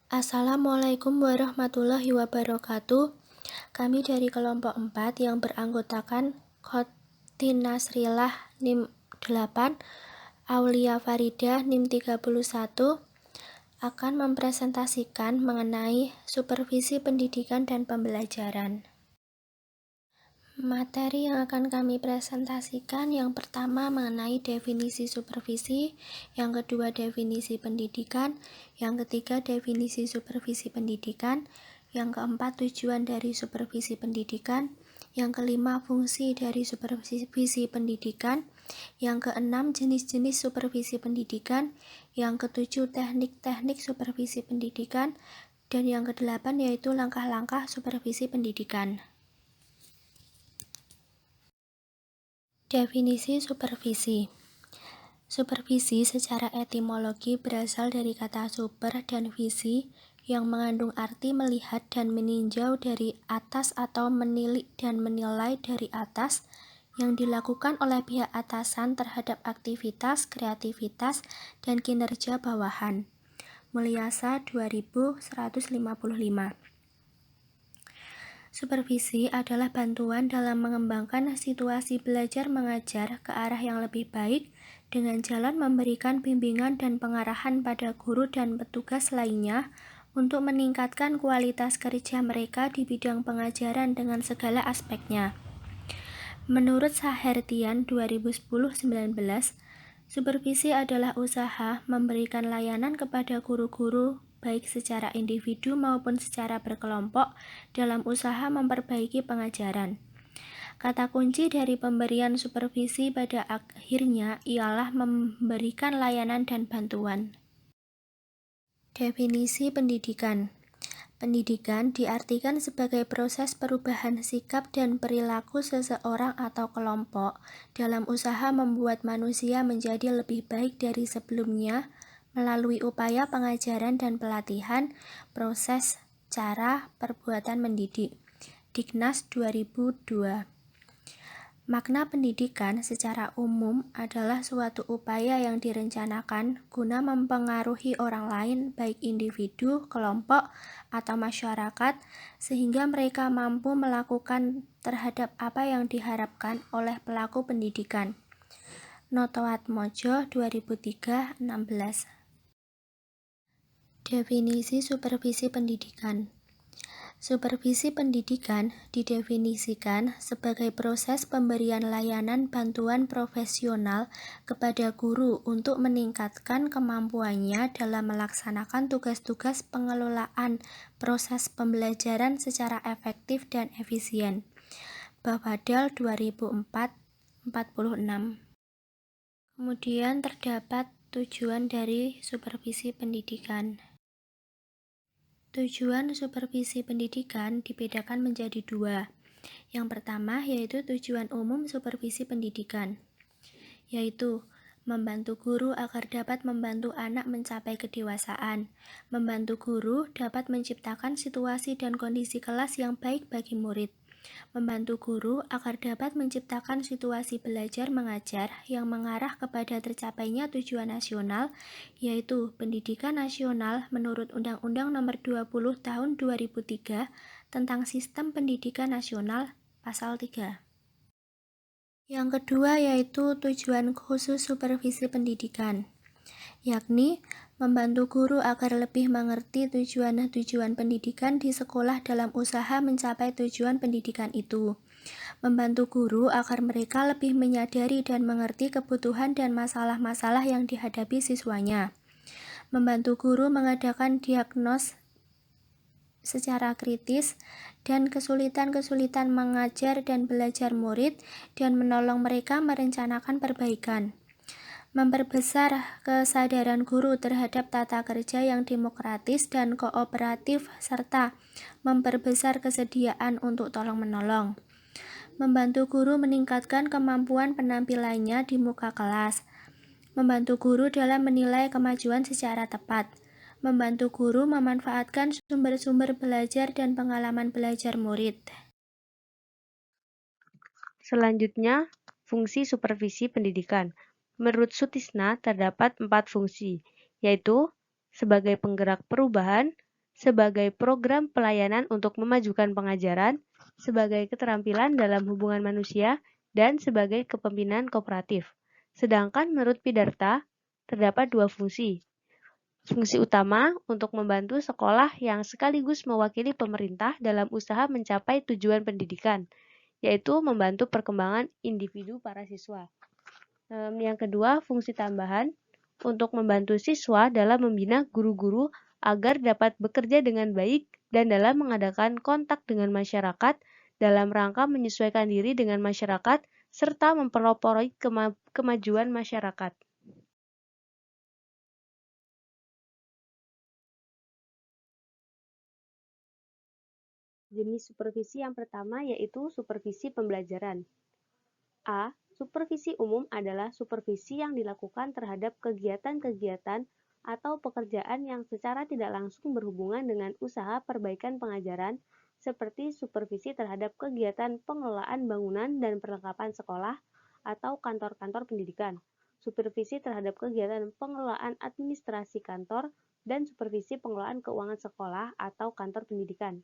Assalamualaikum warahmatullahi wabarakatuh. Kami dari kelompok 4 yang beranggotakan Khotin Nasrillah NIM 8, Aulia Faridah NIM 31 akan mempresentasikan mengenai supervisi pendidikan dan pembelajaran. Materi yang akan kami presentasikan yang pertama mengenai definisi supervisi, yang kedua definisi pendidikan, yang ketiga definisi supervisi pendidikan, yang keempat tujuan dari supervisi pendidikan, yang kelima fungsi dari supervisi pendidikan, yang keenam jenis-jenis supervisi pendidikan, yang ketujuh teknik-teknik supervisi pendidikan, dan yang kedelapan yaitu langkah-langkah supervisi pendidikan. Definisi supervisi. Supervisi secara etimologi berasal dari kata super dan visi yang mengandung arti melihat dan meninjau dari atas atau menilik dan menilai dari atas yang dilakukan oleh pihak atasan terhadap aktivitas, kreativitas, dan kinerja bawahan. Mulyasa 2155. Supervisi adalah bantuan dalam mengembangkan situasi belajar mengajar ke arah yang lebih baik dengan jalan memberikan bimbingan dan pengarahan pada guru dan petugas lainnya untuk meningkatkan kualitas kerja mereka di bidang pengajaran dengan segala aspeknya. Menurut Sahertian 2010-19, supervisi adalah usaha memberikan layanan kepada guru-guru baik secara individu maupun secara berkelompok dalam usaha memperbaiki pengajaran. Kata kunci dari pemberian supervisi pada akhirnya ialah memberikan layanan dan bantuan. Definisi pendidikan. Pendidikan diartikan sebagai proses perubahan sikap dan perilaku seseorang atau kelompok dalam usaha membuat manusia menjadi lebih baik dari sebelumnya melalui upaya pengajaran dan pelatihan, proses, cara, perbuatan mendidik. Dignas 2002. Makna pendidikan secara umum adalah suatu upaya yang direncanakan guna mempengaruhi orang lain baik individu, kelompok, atau masyarakat sehingga mereka mampu melakukan terhadap apa yang diharapkan oleh pelaku pendidikan. Notoatmojo 2003-16. Definisi supervisi pendidikan. Supervisi pendidikan didefinisikan sebagai proses pemberian layanan bantuan profesional kepada guru untuk meningkatkan kemampuannya dalam melaksanakan tugas-tugas pengelolaan proses pembelajaran secara efektif dan efisien. Bafadal 2004-46. Kemudian terdapat tujuan dari supervisi pendidikan. Tujuan supervisi pendidikan dibedakan menjadi dua. Yang pertama yaitu tujuan umum supervisi pendidikan, yaitu membantu guru agar dapat membantu anak mencapai kedewasaan. Membantu guru dapat menciptakan situasi dan kondisi kelas yang baik bagi murid. Membantu guru agar dapat menciptakan situasi belajar mengajar yang mengarah kepada tercapainya tujuan nasional, yaitu pendidikan nasional menurut Undang-Undang Nomor 20 Tahun 2003 tentang Sistem Pendidikan Nasional, Pasal 3. Yang kedua yaitu tujuan khusus supervisi pendidikan, yakni membantu guru agar lebih mengerti tujuan-tujuan pendidikan di sekolah dalam usaha mencapai tujuan pendidikan itu. Membantu guru agar mereka lebih menyadari dan mengerti kebutuhan dan masalah-masalah yang dihadapi siswanya. Membantu guru mengadakan diagnos secara kritis dan kesulitan-kesulitan mengajar dan belajar murid dan menolong mereka merencanakan perbaikan. Memperbesar kesadaran guru terhadap tata kerja yang demokratis dan kooperatif serta memperbesar kesediaan untuk tolong-menolong. Membantu guru meningkatkan kemampuan penampilannya di muka kelas. Membantu guru dalam menilai kemajuan secara tepat. Membantu guru memanfaatkan sumber-sumber belajar dan pengalaman belajar murid. Selanjutnya, fungsi supervisi pendidikan. Menurut Sutisna, terdapat 4 fungsi, yaitu sebagai penggerak perubahan, sebagai program pelayanan untuk memajukan pengajaran, sebagai keterampilan dalam hubungan manusia, dan sebagai kepemimpinan kooperatif. Sedangkan menurut Pidarta, terdapat dua fungsi. Fungsi utama untuk membantu sekolah yang sekaligus mewakili pemerintah dalam usaha mencapai tujuan pendidikan, yaitu membantu perkembangan individu para siswa. Yang kedua, fungsi tambahan untuk membantu siswa dalam membina guru-guru agar dapat bekerja dengan baik dan dalam mengadakan kontak dengan masyarakat dalam rangka menyesuaikan diri dengan masyarakat serta mempelopori kemajuan masyarakat. Jenis supervisi yang pertama yaitu supervisi pembelajaran. A. Supervisi umum adalah supervisi yang dilakukan terhadap kegiatan-kegiatan atau pekerjaan yang secara tidak langsung berhubungan dengan usaha perbaikan pengajaran, seperti supervisi terhadap kegiatan pengelolaan bangunan dan perlengkapan sekolah atau kantor-kantor pendidikan, supervisi terhadap kegiatan pengelolaan administrasi kantor, dan supervisi pengelolaan keuangan sekolah atau kantor pendidikan.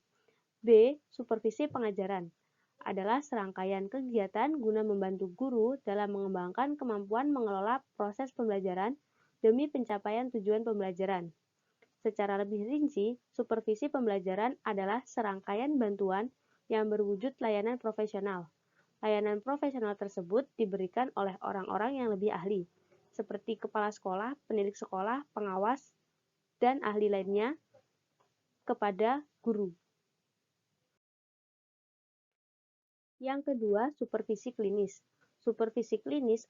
B. Supervisi pengajaran adalah serangkaian kegiatan guna membantu guru dalam mengembangkan kemampuan mengelola proses pembelajaran demi pencapaian tujuan pembelajaran. Secara lebih rinci, supervisi pembelajaran adalah serangkaian bantuan yang berwujud layanan profesional. Layanan profesional tersebut diberikan oleh orang-orang yang lebih ahli, seperti kepala sekolah, pendidik sekolah, pengawas, dan ahli lainnya kepada guru. Yang kedua, supervisi klinis. Supervisi klinis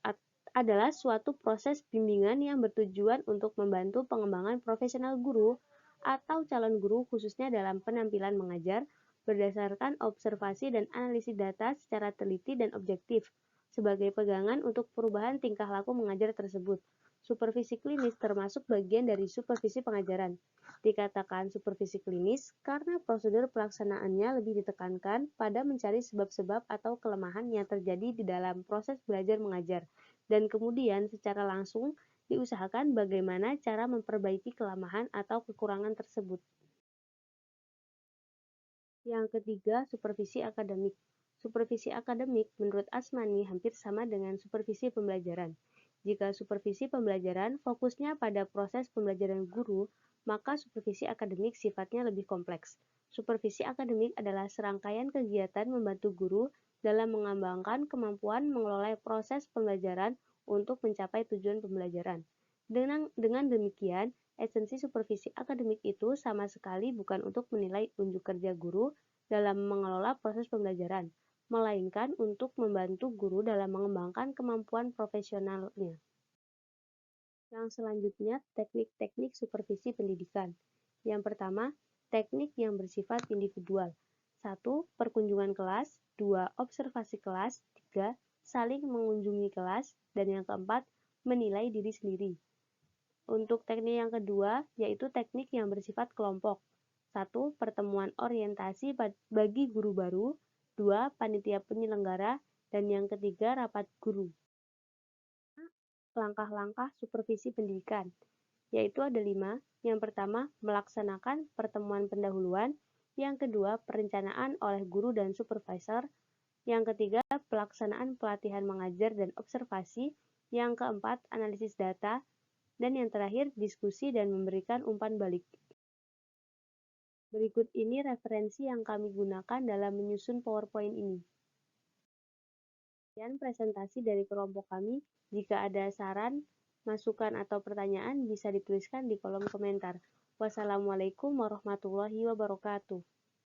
adalah suatu proses bimbingan yang bertujuan untuk membantu pengembangan profesional guru atau calon guru khususnya dalam penampilan mengajar berdasarkan observasi dan analisis data secara teliti dan objektif sebagai pegangan untuk perubahan tingkah laku mengajar tersebut. Supervisi klinis termasuk bagian dari supervisi pengajaran. Dikatakan supervisi klinis karena prosedur pelaksanaannya lebih ditekankan pada mencari sebab-sebab atau kelemahan yang terjadi di dalam proses belajar mengajar, dan kemudian secara langsung diusahakan bagaimana cara memperbaiki kelemahan atau kekurangan tersebut. Yang ketiga, supervisi akademik. Supervisi akademik menurut Asmani hampir sama dengan supervisi pembelajaran. Jika supervisi pembelajaran fokusnya pada proses pembelajaran guru, maka supervisi akademik sifatnya lebih kompleks. Supervisi akademik adalah serangkaian kegiatan membantu guru dalam mengembangkan kemampuan mengelola proses pembelajaran untuk mencapai tujuan pembelajaran. Dengan demikian, esensi supervisi akademik itu sama sekali bukan untuk menilai unjuk kerja guru dalam mengelola proses pembelajaran, melainkan untuk membantu guru dalam mengembangkan kemampuan profesionalnya. Yang selanjutnya, teknik-teknik supervisi pendidikan. Yang pertama, teknik yang bersifat individual. 1. Perkunjungan kelas. 2. Observasi kelas. 3. Saling mengunjungi kelas. Dan yang keempat, menilai diri sendiri. Untuk teknik yang kedua, yaitu teknik yang bersifat kelompok. 1. Pertemuan orientasi bagi guru baru. 2. Panitia penyelenggara. Dan yang ketiga, rapat guru. Langkah-langkah supervisi pendidikan, yaitu ada 5. Yang pertama, melaksanakan pertemuan pendahuluan. Yang kedua, perencanaan oleh guru dan supervisor. Yang ketiga, pelaksanaan pelatihan mengajar dan observasi. Yang keempat, analisis data. Dan yang terakhir, diskusi dan memberikan umpan balik. Berikut ini referensi yang kami gunakan dalam menyusun PowerPoint ini. Sekian presentasi dari kelompok kami. Jika ada saran, masukan atau pertanyaan bisa dituliskan di kolom komentar. Wassalamualaikum warahmatullahi wabarakatuh.